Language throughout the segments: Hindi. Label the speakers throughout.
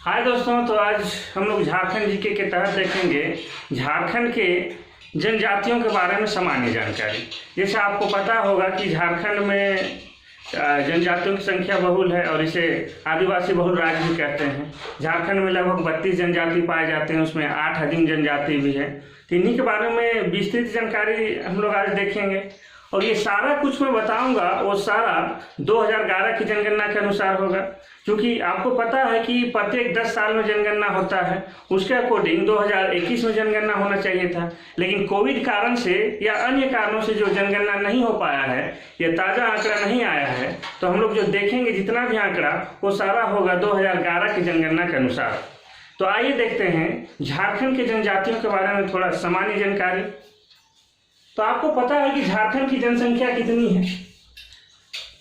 Speaker 1: हाय दोस्तों, तो आज हम लोग झारखंड जीके के तहत देखेंगे झारखंड के जनजातियों के बारे में सामान्य जानकारी। जैसे आपको पता होगा कि झारखंड में जनजातियों की संख्या बहुल है और इसे आदिवासी बहुल राज्य भी कहते हैं। झारखंड में लगभग 32 जनजाति पाए जाते हैं, उसमें 8 आदिम जनजाति भी है। तो इन्हीं के बारे में विस्तृत जानकारी हम लोग आज देखेंगे और ये सारा कुछ मैं बताऊंगा वो सारा 2011 की जनगणना के अनुसार होगा, क्योंकि आपको पता है कि प्रत्येक 10 साल में जनगणना होता है। उसके अकॉर्डिंग 2021 में जनगणना होना चाहिए था, लेकिन कोविड कारण से या अन्य कारणों से जो जनगणना नहीं हो पाया है, यह ताज़ा आंकड़ा नहीं आया है। तो हम लोग जो देखेंगे जितना भी आंकड़ा वो सारा होगा 2011 की जनगणना के अनुसार। तो आइए देखते हैं झारखंड के जनजातियों के बारे में थोड़ा सामान्य जानकारी। तो आपको पता है कि झारखंड की जनसंख्या कितनी है?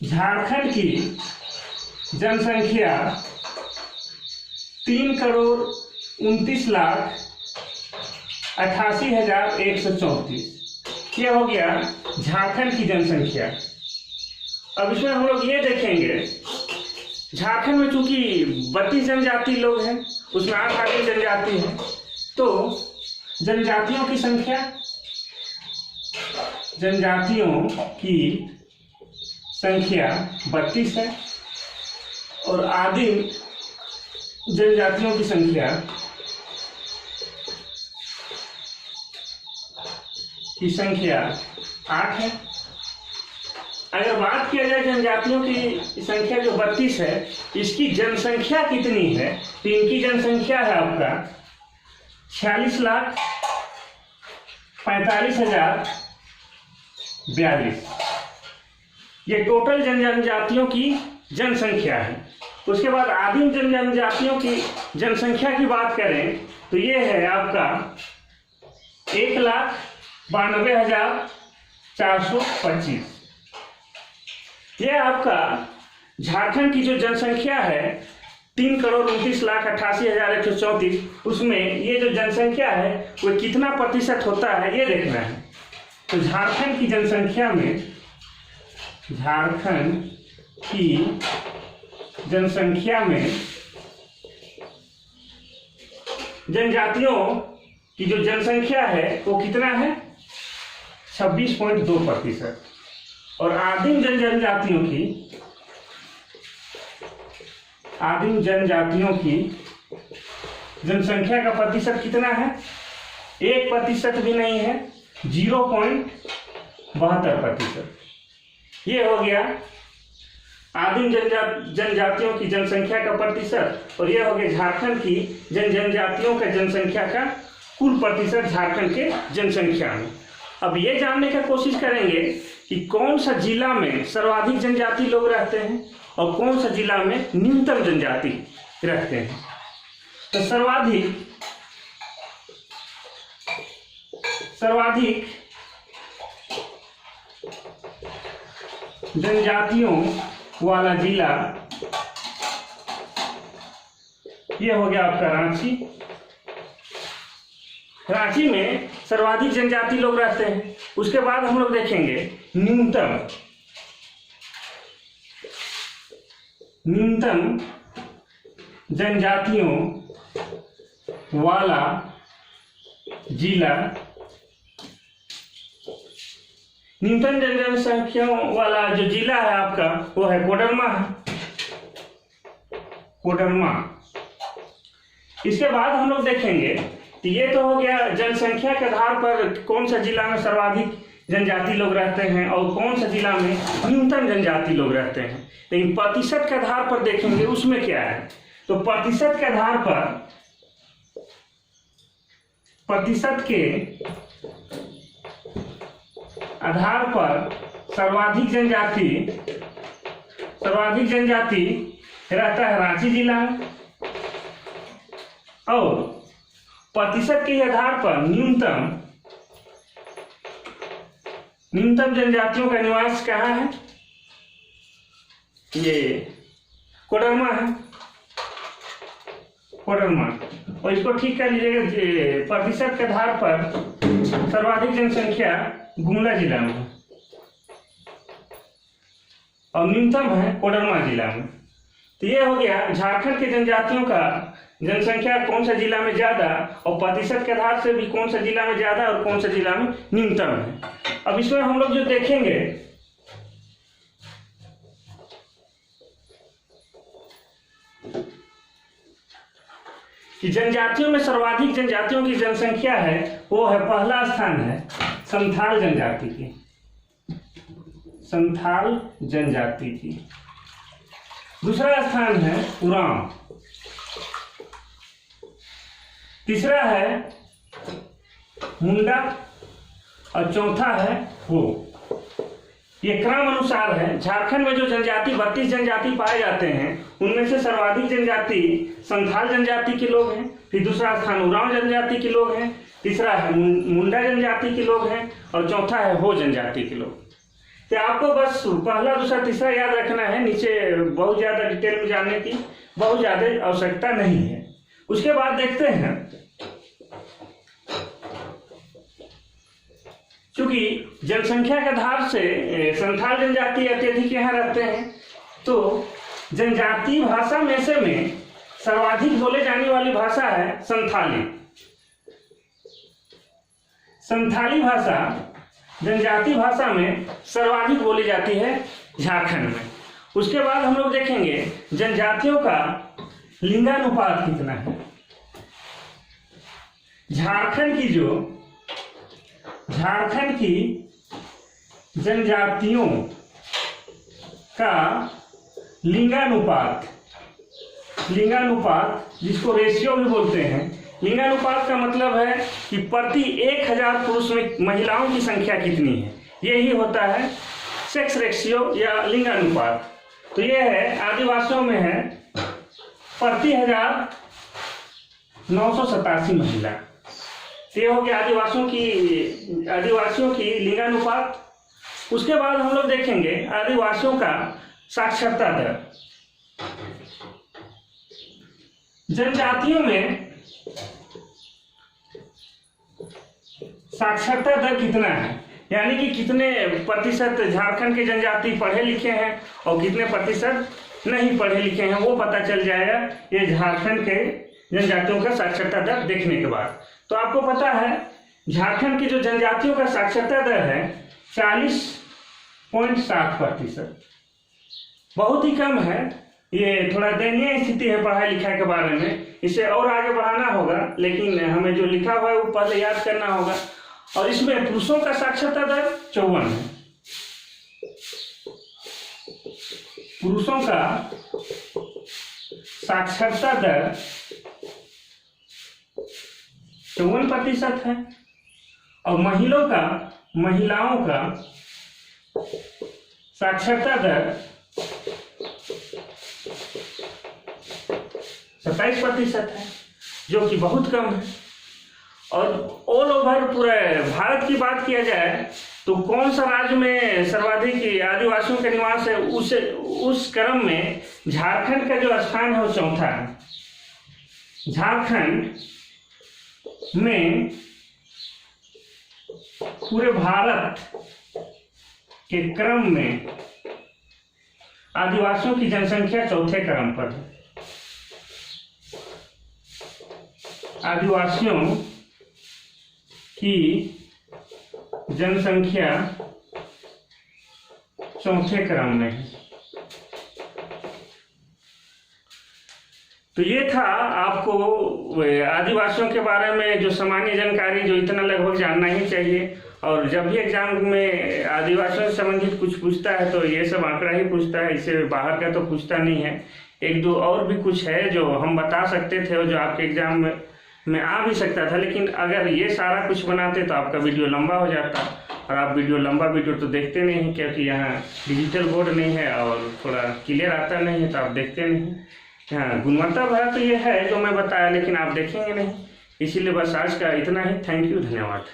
Speaker 1: झारखंड की जनसंख्या 3,29,88,134। ये हो गया झारखंड की जनसंख्या। अब इसमें हम लोग ये देखेंगे, झारखंड में चूंकि 32 जनजाति लोग हैं, उसमें 8 आदिम जनजाति है, तो जनजातियों की 32 है और आदिम जनजातियों की संख्या 8 है। अगर बात किया जाए जनजातियों की संख्या जो 32 है, इसकी जनसंख्या कितनी है, तो इनकी जनसंख्या है आपका 46,45,042। ये टोटल जनजातियों की जनसंख्या है। उसके बाद आदिम जनजातियों की जनसंख्या की बात करें तो ये है आपका 1,92,425। ये आपका झारखंड की जो जनसंख्या है 3,29,88,134, उसमें ये जो जनसंख्या है वो कितना प्रतिशत होता है ये देखना है। तो झारखंड की जनसंख्या में जनजातियों की जो जनसंख्या है वो कितना है 26.2%। और आदिम जनजातियों की जनसंख्या का प्रतिशत कितना है? 1% भी नहीं है, 0.72%। ये हो गया आदिम जनजातियों की जनसंख्या का प्रतिशत, और ये हो गया झारखंड की जनजातियों का जनसंख्या का कुल प्रतिशत झारखंड के जनसंख्या में। अब ये जानने का कोशिश करेंगे कि कौन सा जिला में सर्वाधिक जनजाति लोग रहते हैं और कौन सा जिला में न्यूनतम जनजाति रहते हैं। तो सर्वाधिक जनजातियों वाला जिला ये हो गया आपका रांची में सर्वाधिक जनजाति लोग रहते हैं। उसके बाद हम लोग देखेंगे न्यूनतम जनजातियों वाला जिला। न्यूनतम जनसंख्या वाला जो जिला है आपका वो है कोडरमा। इसके बाद हम लोग देखेंगे कि ये तो हो गया जनसंख्या के आधार पर कौन सा जिला में सर्वाधिक जनजाति लोग रहते हैं और कौन सा जिला में न्यूनतम जनजाति लोग रहते हैं। लेकिन प्रतिशत के आधार पर देखेंगे उसमें क्या है। तो प्रतिशत के आधार पर सर्वाधिक जनजाति रहता है रांची जिला में, और प्रतिशत के आधार पर न्यूनतम जनजातियों का निवास कहाँ है? ये कोडरमा है, और इसको ठीक कर लीजिएगा। प्रतिशत के आधार पर सर्वाधिक जनसंख्या गुमला जिला में और न्यूनतम है कोडरमा जिला में। तो ये हो गया झारखंड के जनजातियों का जनसंख्या कौन सा जिला में ज्यादा और प्रतिशत के आधार से भी कौन सा जिला में ज्यादा और कौन सा जिला में न्यूनतम है। अब इसमें हम लोग जो देखेंगे कि जनजातियों में सर्वाधिक जनजातियों की जनसंख्या है वो है, पहला स्थान है संथाल जनजाति की, संथाल जनजाति की। दूसरा स्थान है उरांव, तीसरा है मुंडा और चौथा है हो। ये क्रम अनुसार है। झारखंड में जो जनजाति 32 जनजाति पाए जाते हैं उनमें से सर्वाधिक जनजाति संथाल जनजाति के लोग हैं, फिर दूसरा स्थान उरांव जनजाति के लोग हैं, तीसरा है मुंडा जनजाति के लोग हैं और चौथा है हो जनजाति के लोग। तो आपको बस पहला दूसरा तीसरा याद रखना है, नीचे बहुत ज्यादा डिटेल में जानने की बहुत ज्यादा आवश्यकता नहीं है। उसके बाद देखते हैं क्योंकि जनसंख्या के आधार से संथाल जनजाति अत्यधिक यहाँ रहते हैं, तो जनजाति भाषा में से में सर्वाधिक बोले जाने वाली भाषा है संथाली। संथाली भाषा जनजाति भाषा में सर्वाधिक बोली जाती है झारखंड में। उसके बाद हम लोग देखेंगे जनजातियों का लिंगानुपात कितना है। झारखंड की जनजातियों का लिंगानुपात जिसको रेशियो भी बोलते हैं, लिंगानुपात का मतलब है कि प्रति 1000 पुरुष में महिलाओं की संख्या कितनी है, यही होता है सेक्स रेशियो या लिंगानुपात। तो ये है आदिवासियों में है प्रति 1000 987 महिला। तो ये हो गया आदिवासियों की लिंगानुपात। उसके बाद हम लोग देखेंगे आदिवासियों का साक्षरता दर। जनजातियों में साक्षरता दर कितना है, यानी कि कितने प्रतिशत झारखंड के जनजाति पढ़े लिखे हैं और कितने प्रतिशत नहीं पढ़े लिखे हैं, वो पता चल जाएगा ये झारखंड के जनजातियों का साक्षरता दर देखने के बाद। तो आपको पता है झारखंड की जो जनजातियों का साक्षरता दर है 40.7%, बहुत ही कम है। ये थोड़ा दयनीय स्थिति है पढ़ाई लिखाई के बारे में, इसे और आगे बढ़ाना होगा, लेकिन हमें जो लिखा हुआ है वो पहले याद करना होगा। और इसमें पुरुषों का साक्षरता दर 54 है। पुरुषों का साक्षरता दर 54% है और महिलाओं का साक्षरता दर 27% है, जो कि बहुत कम है। और ऑल ओवर पूरे भारत की बात किया जाए तो कौन सा राज्य में सर्वाधिक आदिवासियों का निवास है, उस क्रम में झारखंड का जो स्थान है वो चौथा है। झारखंड में पूरे भारत के क्रम में आदिवासियों की जनसंख्या चौथे क्रम पर है। आदिवासियों की जनसंख्या चौथे क्रम में है। तो ये था आपको आदिवासियों के बारे में जो सामान्य जानकारी, जो इतना लगभग जानना ही चाहिए। और जब भी एग्जाम में आदिवासियों से संबंधित कुछ पूछता है तो ये सब आंकड़ा ही पूछता है, इससे बाहर का तो पूछता नहीं है। एक दो और भी कुछ है जो हम बता सकते थे और जो आपके एग्जाम में आ भी सकता था, लेकिन अगर ये सारा कुछ बनाते तो आपका वीडियो लंबा हो जाता। और आप लंबा वीडियो तो देखते नहीं हैं, क्योंकि यहाँ डिजिटल बोर्ड नहीं है और थोड़ा क्लियर आता नहीं है तो आप देखते नहीं। हाँ, गुणवत्ता भरा तो ये है जो मैं बताया, लेकिन आप देखेंगे नहीं। इसीलिए बस आज का इतना ही। थैंक यू, धन्यवाद।